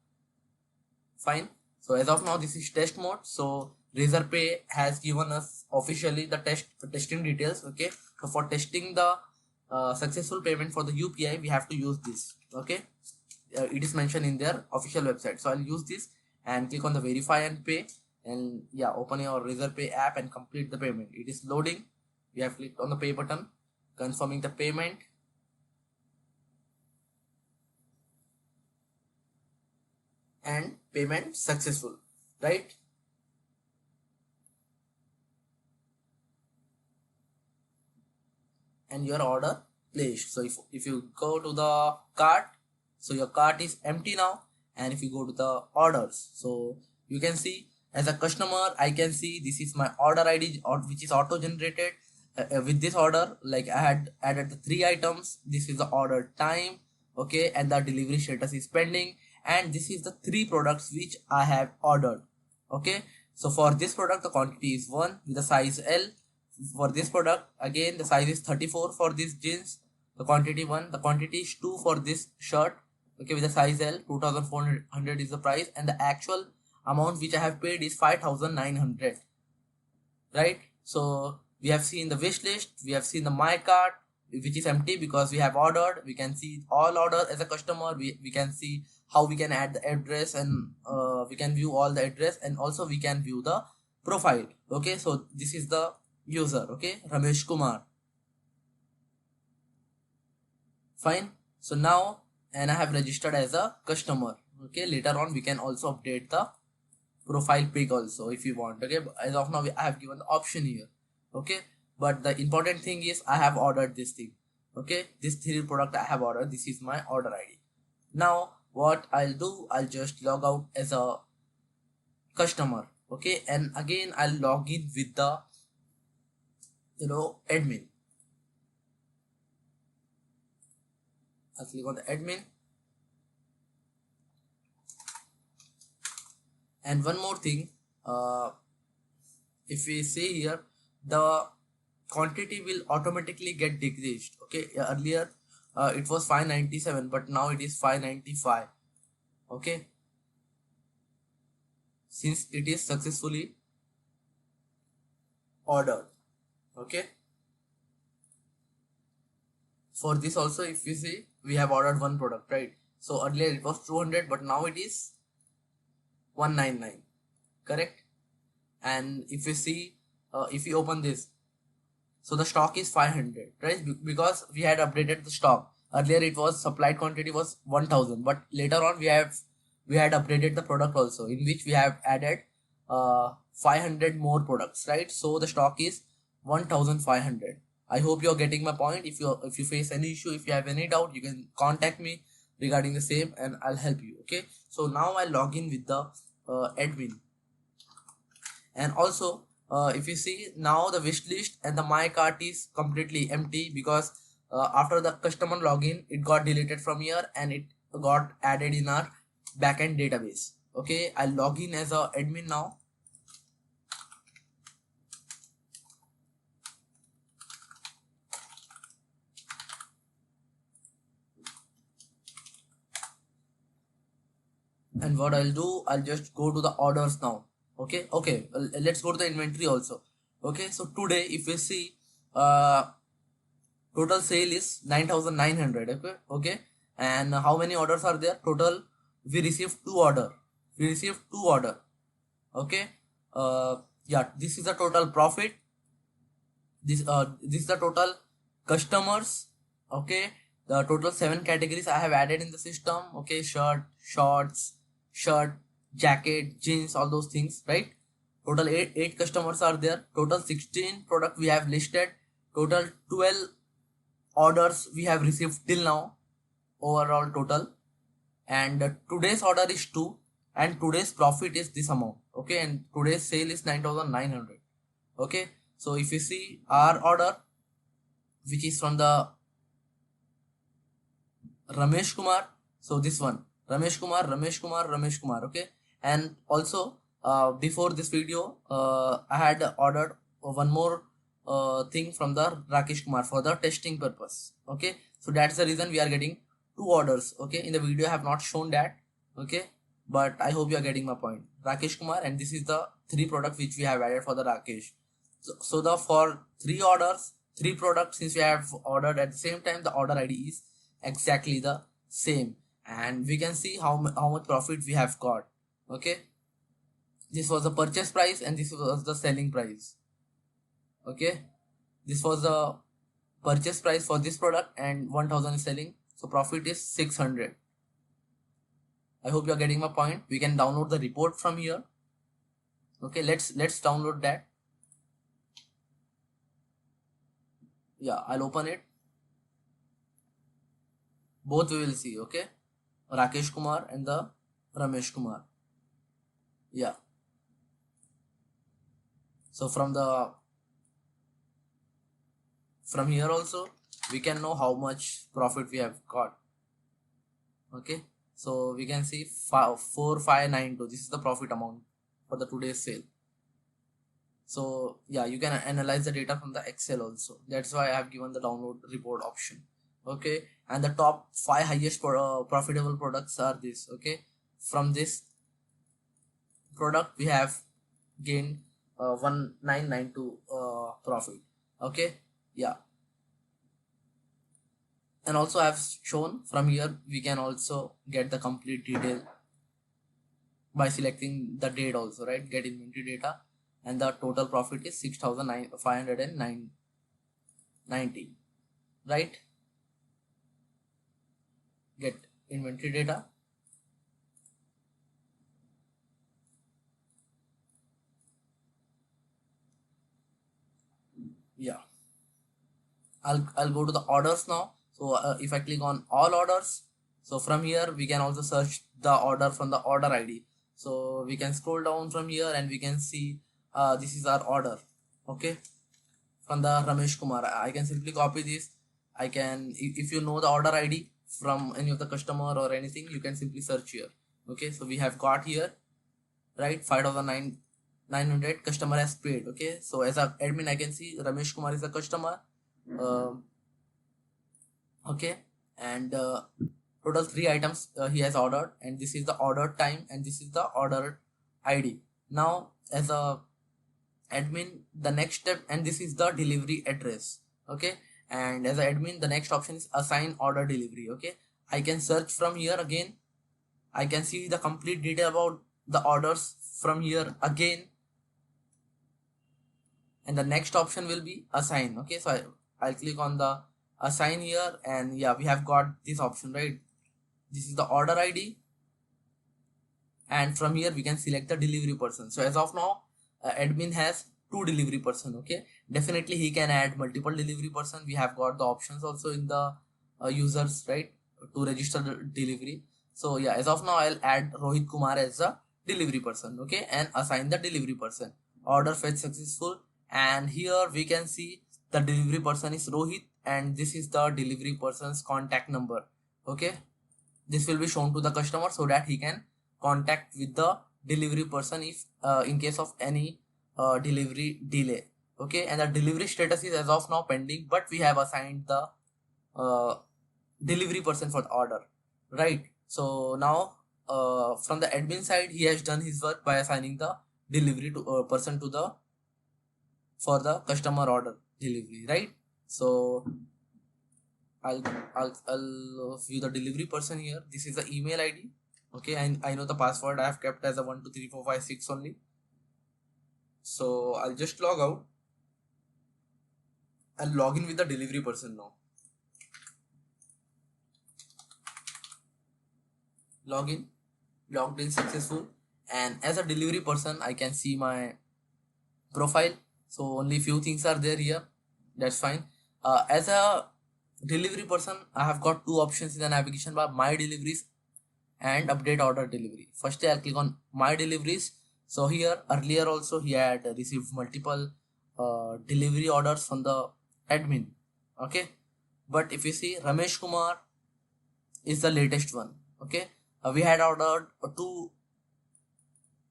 A: fine. So as of now this is test mode. So Razorpay has given us officially the testing details. Okay, so for testing the successful payment for the UPI, we have to use this. Okay, it is mentioned in their official website. So I'll use this and click on the verify and pay, and yeah, open your Razorpay app and complete the payment. It is loading. We have clicked on the pay button, confirming the payment. And payment successful, right? And your order placed. So if you go to the cart, so your cart is empty now. And if you go to the orders, so you can see as a customer I can see this is my order ID, or which is auto generated. With this order, like I had added the 3 items. This is the order time, okay, and the delivery status is pending, and this is the 3 products which I have ordered. Okay, so for this product the quantity is 1 with the size L. For this product again the size is 34 for this jeans, the quantity 1. The quantity is 2 for this shirt, okay, with the size L. 2,400 is the price, and the actual amount which I have paid is 5,900, right? So we have seen the wish list, we have seen the my cart, which is empty because we have ordered. We can see all orders as a customer. We can see how we can add the address, and we can view all the address, and also we can view the profile. Okay, so this is the user, okay, Ramesh Kumar. Fine. So now, and I have registered as a customer. Okay, later on we can also update the profile pic also if you want. Okay, but as of now I have given the option here. Okay, but the important thing is I have ordered this thing. Okay, this 3 product I have ordered. This is my order ID. Now what I'll do, I'll just log out as a customer. Okay, and again I'll log in with the admin. I'll click on the admin. And one more thing, if we see here, the quantity will automatically get decreased. Okay, earlier it was 597, but now it is 595. Okay, since it is successfully ordered. Okay, for this also, if you see, we have ordered 1 product, right? So earlier it was 200, but now it is 199, correct? And if you see, if you open this, so the stock is 500, right? Because we had updated the stock. Earlier it was supplied quantity was 1000, but later on we had updated the product also, in which we have added 500 more products, right? So the stock is 1500. I hope you're getting my point. If you face any issue, if you have any doubt, you can contact me regarding the same and I'll help you. Okay, so now I'll log in with the admin. And also if you see, now the wish list and the my cart is completely empty because after the customer login it got deleted from here and it got added in our backend database. Okay, I'll log in as a admin now. And what I'll do, I'll just go to the orders now. Okay, let's go to the inventory also. Okay, so today if we see, total sale is 9,900. Okay, and how many orders are there? Total, we received 2 order. Okay, yeah, this is the total profit. This is the total customers. Okay, The total 7 categories I have added in the system. Okay, shirt, shorts, shirt, jacket, jeans, all those things, right? Total 8 customers are there. Total 16 product we have listed. Total 12 orders we have received till now, overall total. And today's order is 2, and today's profit is this amount. Okay, and today's sale is 9,900. Okay, so if you see our order, which is from the Ramesh Kumar, so this one, Ramesh Kumar, Ramesh Kumar, Ramesh Kumar. Okay, and also before this video I had ordered one more thing from the Rakesh Kumar for the testing purpose. Okay, so that's the reason we are getting 2 orders. Okay, in the video I have not shown that. Okay, but I hope you are getting my point. Rakesh Kumar, and this is the 3 products which we have added for the Rakesh. So the for 3 orders, 3 products, since we have ordered at the same time, the order ID is exactly the same, and we can see how much profit we have got. Okay, this was the purchase price and this was the selling price. Okay, this was the purchase price for this product and 1000 is selling, so profit is 600. I hope you are getting my point. We can download the report from here. Okay, let's download that. Yeah, I'll open it. Both we will see. Okay, Rakesh Kumar and the Ramesh Kumar. Yeah, so from here also we can know how much profit we have got. Okay, so we can see 4592. This is the profit amount for the today's sale. So yeah, you can analyze the data from the Excel also. That's why I have given the download report option. Okay, and the top 5 highest profitable products are this. Okay, from this product we have gained 1992 profit. Okay, yeah, and also I have shown from here we can also get the complete detail by selecting the date also, right? Get inventory data, and the total profit is 6,590, right? Get inventory data. Yeah, I'll go to the orders now. So if I click on all orders, so from here we can also search the order from the order ID. So we can scroll down from here and we can see this is our order. Okay, from the Ramesh Kumar. I can simply copy this. I can, if you know the order ID from any of the customer or anything, you can simply search here. Okay, so we have got here, right, 5,900 customer has paid. Okay, so as a admin I can see Ramesh Kumar is a customer. Okay, and total 3 items he has ordered, and this is the order time and this is the order ID. Now as a admin, the next step, and this is the delivery address. Okay, and as an admin the next option is assign order delivery. Okay, I can search from here again. I can see the complete detail about the orders from here again, and the next option will be assign. Okay, so I'll click on the assign here, and yeah, we have got this option, right? This is the order ID, and from here we can select the delivery person. So as of now admin has 2 delivery person. Okay, definitely he can add multiple delivery person. We have got the options also in the users, right, to register the delivery. So yeah, as of now I'll add Rohit Kumar as a delivery person. Okay, and assign the delivery person. Order fetch successful, and here we can see the delivery person is Rohit, and this is the delivery person's contact number. Okay, this will be shown to the customer so that he can contact with the delivery person if in case of any delivery delay. Okay, and the delivery status is as of now pending, but we have assigned the delivery person for the order, right? So now from the admin side he has done his work by assigning the delivery to person to the for the customer order delivery, right? So I'll view the delivery person here. This is the email ID. Okay, and I know the password I have kept as a 123456 only. So I'll just log out. I'll log in with the delivery person now. login, logged in successful, and as a delivery person I can see my profile. So only few things are there here, that's fine. As a delivery person I have got two options in the navigation bar: my deliveries and update order delivery. Firstly I'll click on my deliveries. So here earlier also he had received multiple delivery orders from the admin, okay, but if you see Ramesh Kumar is the latest one, okay. We had ordered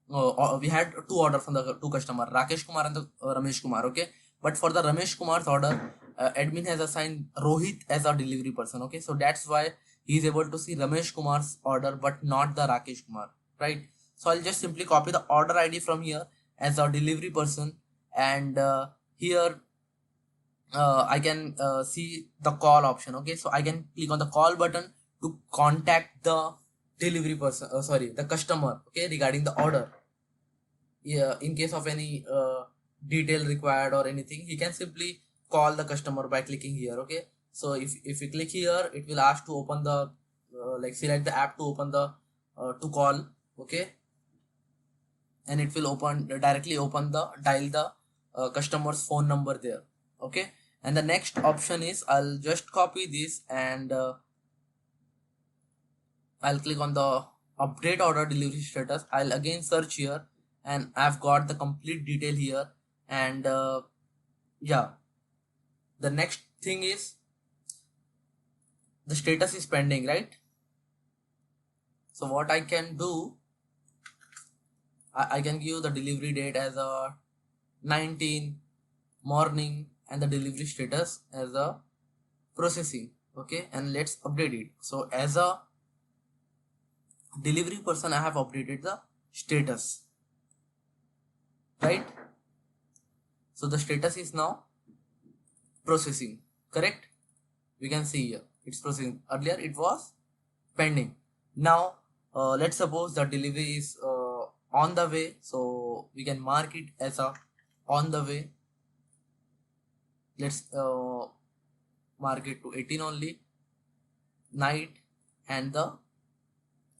A: we had two orders from the two customer, Rakesh Kumar and the Ramesh Kumar, okay. But for the Ramesh Kumar's order, admin has assigned Rohit as a delivery person, okay. So that's why he is able to see Ramesh Kumar's order but not the Rakesh Kumar, right? So I'll just simply copy the order ID from here as a delivery person, and here I can see the call option, okay. So I can click on the call button to contact the delivery person, sorry, the customer, okay, regarding the order. Yeah, in case of any detail required or anything, he can simply call the customer by clicking here, okay. So if you click here, it will ask to open the like select the app to open the to call, okay, and it will directly open the dial the customer's phone number there, okay. And the next option is I'll just copy this, and I'll click on the update order delivery status. I'll again search here, and I've got the complete detail here. And yeah, the next thing is the status is pending, right? So what I can do, I can give the delivery date as a 19 morning and the delivery status as a processing, okay. And let's update it. So as a delivery person I have updated the status, right? So the status is now processing, correct? We can see here it's processing. Earlier it was pending. Now let's suppose the delivery is on the way, so we can mark it as a on the way. Let's mark it to 18 only, night and the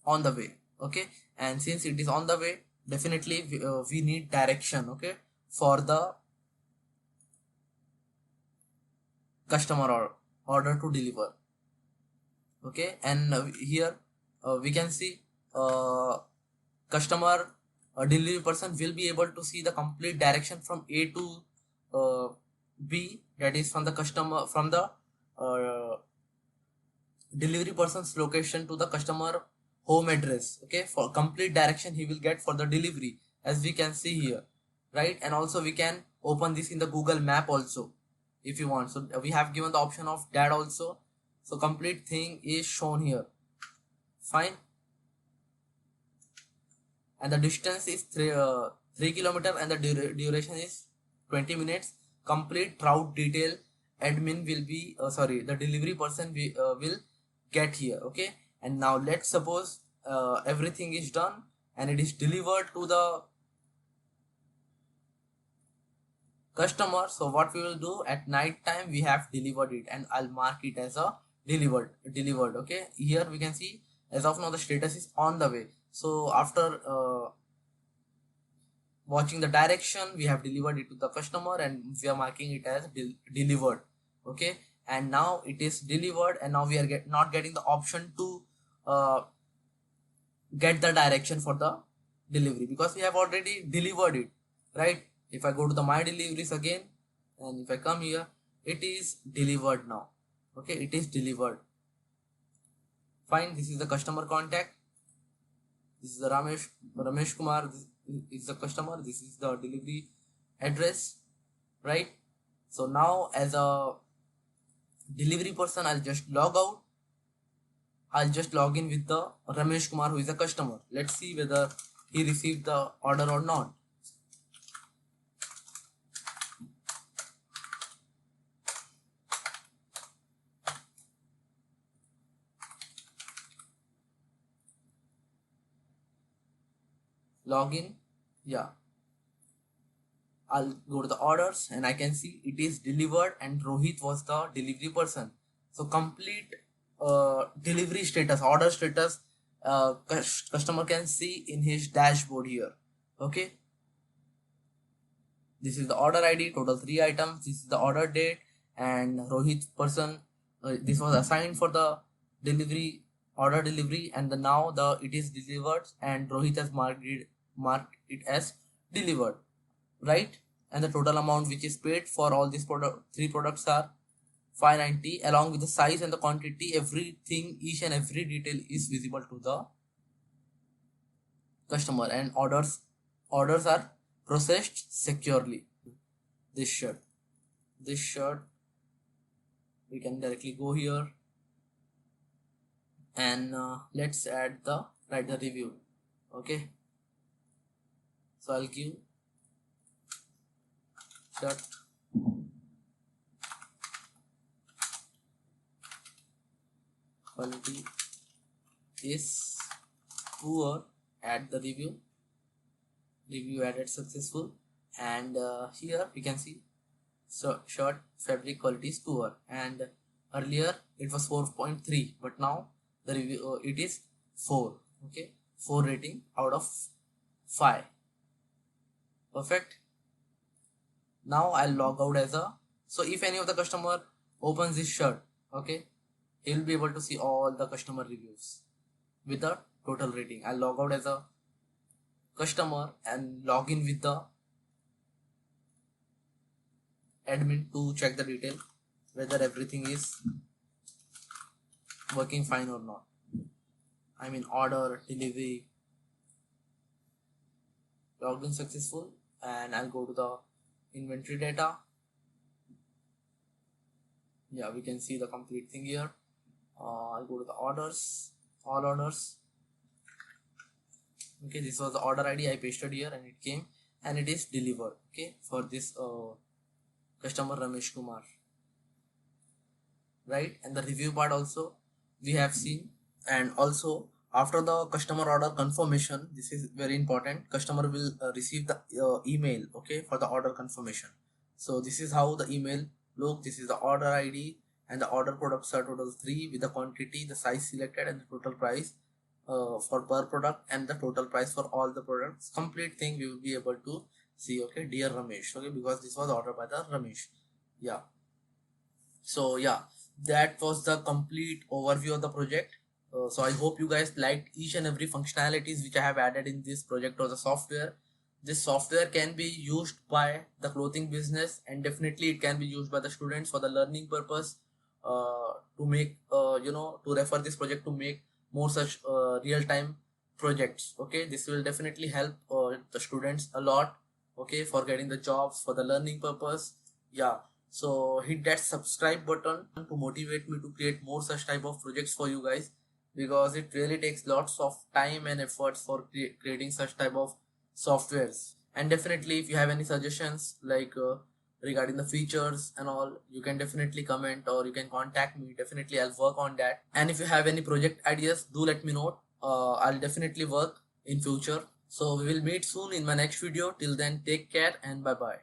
A: on the way, okay. And since it is on the way, definitely we need direction, okay, for the customer order to deliver, okay. And here we can see customer delivery person will be able to see the complete direction from A to B, that is from the customer, from the delivery person's location to the customer home address, okay. For complete direction he will get for the delivery, as we can see here, right? And also we can open this in the Google map also if you want. So we have given the option of that also. So complete thing is shown here, fine. And the distance is 3 kilometers, and the duration is 20 minutes. Complete route detail admin will be sorry, the delivery person will get here, okay. And now let's suppose everything is done and it is delivered to the customer. So what we will do, at night time we have delivered it, and I'll mark it as a delivered, okay. Here we can see as of now the status is on the way. So after watching the direction, we have delivered it to the customer and we are marking it as delivered, okay. And now it is delivered, and now we are not getting the option to get the direction for the delivery because we have already delivered it, right? If I go to the my deliveries again, and if I come here, it is delivered now, okay. It is delivered, fine. This is the customer contact, this is the Ramesh Kumar, this is the customer, this is the delivery address, right? So now as a delivery person, I'll just log out. I'll just log in with the Ramesh Kumar, who is a customer. Let's see whether he received the order or not. Login, yeah. I'll go to the orders and I can see it is delivered and Rohit was the delivery person. So complete delivery status, order status customer can see in his dashboard here. Okay, this is the order ID, total 3 items. This is the order date, and Rohit person, this was assigned for the delivery, order delivery, and now it is delivered, and Rohit has marked it as delivered, right? And the total amount which is paid for all these three products are 590, along with the size and the quantity. Everything, each and every detail is visible to the customer, and orders are processed securely. This shirt we can directly go here, and let's write the review. Okay, so I'll give shirt quality is poor, add the review added successful, and here we can see, so shirt fabric quality is poor, and earlier it was 4.3, but now the review it is 4. Okay, 4 rating out of 5. Perfect. Now I'll log out so if any of the customer opens this shirt, okay, he'll be able to see all the customer reviews with the total rating. I'll log out as a customer and log in with the admin to check the detail whether everything is working fine or not. I mean, order, delivery, logged in successful, and I'll go to the inventory data. Yeah, we can see the complete thing here. I'll go to the orders, all orders. Okay, this was the order ID I pasted here, and it came, and it is delivered. Okay, for this customer Ramesh Kumar, right? And the review part also we have seen, and also after the customer order confirmation, this is very important, customer will receive the email, okay, for the order confirmation. So this is how the email look. This is the order ID, and the order products are total 3 with the quantity, the size selected, and the total price for per product, and the total price for all the products. Complete thing we will be able to see. Okay, dear Ramesh, okay, because this was ordered by the Ramesh. Yeah, so yeah, that was the complete overview of the project. So I hope you guys liked each and every functionalities which I have added in this project or the software. This software can be used by the clothing business, and definitely it can be used by the students for the learning purpose, to make to refer this project to make more such real-time projects. Okay, this will definitely help the students a lot, okay, for getting the jobs for the learning purpose. Yeah, so hit that subscribe button to motivate me to create more such type of projects for you guys, because it really takes lots of time and efforts for creating such type of softwares. And definitely if you have any suggestions like regarding the features and all, you can definitely comment or you can contact me. Definitely I'll work on that. And if you have any project ideas, do let me know. I'll definitely work in future. So we will meet soon in my next video. Till then, take care and bye bye.